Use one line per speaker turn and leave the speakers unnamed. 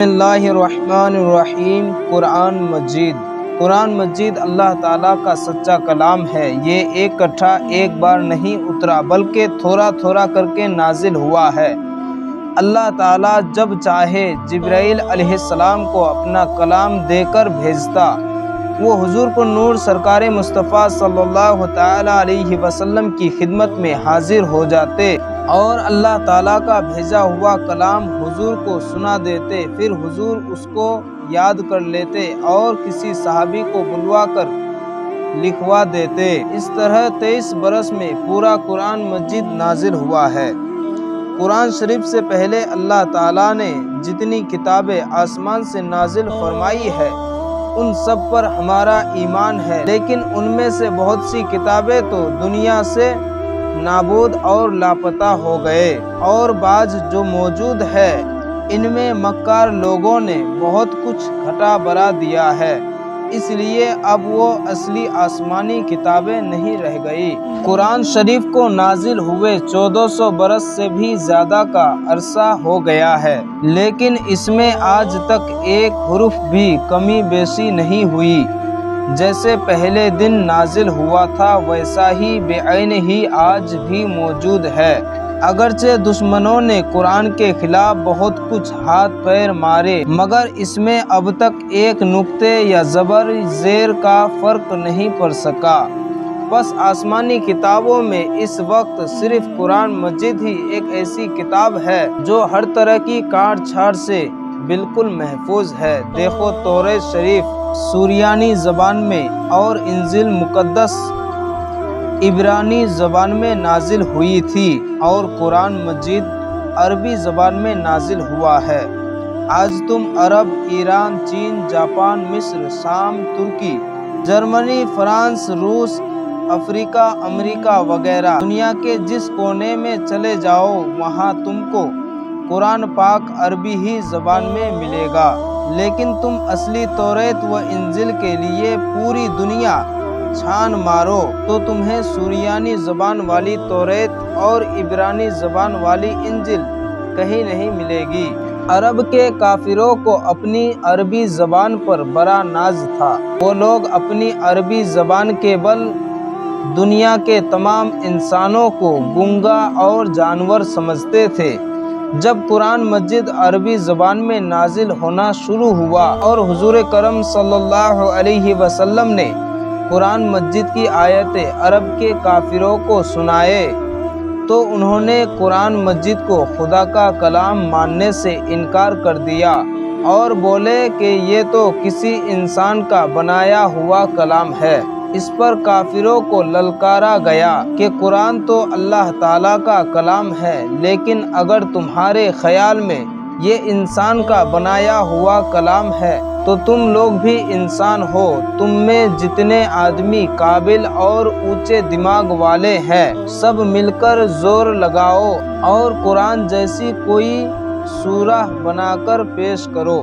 بسم اللہ الرحمن الرحیم۔ قرآن مجید اللہ تعالیٰ کا سچا کلام ہے۔ یہ ایک کٹھا ایک بار نہیں اترا بلکہ تھوڑا تھوڑا کر کے نازل ہوا ہے۔ اللہ تعالیٰ جب چاہے جبرائیل علیہ السلام کو اپنا کلام دے کر بھیجتا، وہ حضور پر نور سرکار مصطفیٰ صلی اللہ تعالیٰ علیہ وسلم کی خدمت میں حاضر ہو جاتے اور اللہ تعالیٰ کا بھیجا ہوا کلام حضور کو سنا دیتے، پھر حضور اس کو یاد کر لیتے اور کسی صحابی کو بلوا کر لکھوا دیتے۔ اس طرح 23 برس میں پورا قرآن مجید نازل ہوا ہے۔ قرآن شریف سے پہلے اللہ تعالیٰ نے جتنی کتابیں آسمان سے نازل فرمائی ہے ان سب پر ہمارا ایمان ہے، لیکن ان میں سے بہت سی کتابیں تو دنیا سے نابود اور لاپتہ ہو گئے، اور بعض جو موجود ہے ان میں مکار لوگوں نے بہت کچھ گھٹا بڑھا دیا ہے، اس لیے اب وہ اصلی آسمانی کتابیں نہیں رہ گئی۔ قرآن شریف کو نازل ہوئے 1400 برس سے بھی زیادہ کا عرصہ ہو گیا ہے، لیکن اس میں آج تک ایک حرف بھی کمی بیشی نہیں ہوئی۔ جیسے پہلے دن نازل ہوا تھا ویسا ہی بعین ہی آج بھی موجود ہے۔ اگرچہ دشمنوں نے قرآن کے خلاف بہت کچھ ہاتھ پیر مارے، مگر اس میں اب تک ایک نقطے یا زبر زیر کا فرق نہیں پڑ سکا۔ بس آسمانی کتابوں میں اس وقت صرف قرآن مجید ہی ایک ایسی کتاب ہے جو ہر طرح کی کاٹ چھاٹ سے بالکل محفوظ ہے۔ دیکھو، توریت شریف سریانی زبان میں اور انجیل مقدس عبرانی زبان میں نازل ہوئی تھی، اور قرآن مجید عربی زبان میں نازل ہوا ہے۔ آج تم عرب، ایران، چین، جاپان، مصر، شام، ترکی، جرمنی، فرانس، روس، افریقہ، امریکہ وغیرہ دنیا کے جس کونے میں چلے جاؤ وہاں تم کو قرآن پاک عربی ہی زبان میں ملے گا، لیکن تم اصلی توریت و انجیل کے لیے پوری دنیا چھان مارو تو تمہیں سریانی زبان والی توریت اور عبرانی زبان والی انجیل کہیں نہیں ملے گی۔ عرب کے کافروں کو اپنی عربی زبان پر بڑا ناز تھا۔ وہ لوگ اپنی عربی زبان کے بل دنیا کے تمام انسانوں کو گنگا اور جانور سمجھتے تھے۔ جب قرآن مجید عربی زبان میں نازل ہونا شروع ہوا اور حضور کرم صلی اللہ علیہ وسلم نے قرآن مجید کی آیتیں عرب کے کافروں کو سنائے تو انہوں نے قرآن مجید کو خدا کا کلام ماننے سے انکار کر دیا اور بولے کہ یہ تو کسی انسان کا بنایا ہوا کلام ہے۔ اس پر کافروں کو للکارا گیا کہ قرآن تو اللہ تعالیٰ کا کلام ہے، لیکن اگر تمہارے خیال میں یہ انسان کا بنایا ہوا کلام ہے تو تم لوگ بھی انسان ہو۔ تم میں جتنے آدمی قابل اور اونچے دماغ والے ہیں سب مل کر زور لگاؤ اور قرآن جیسی کوئی سورہ بنا کر پیش کرو۔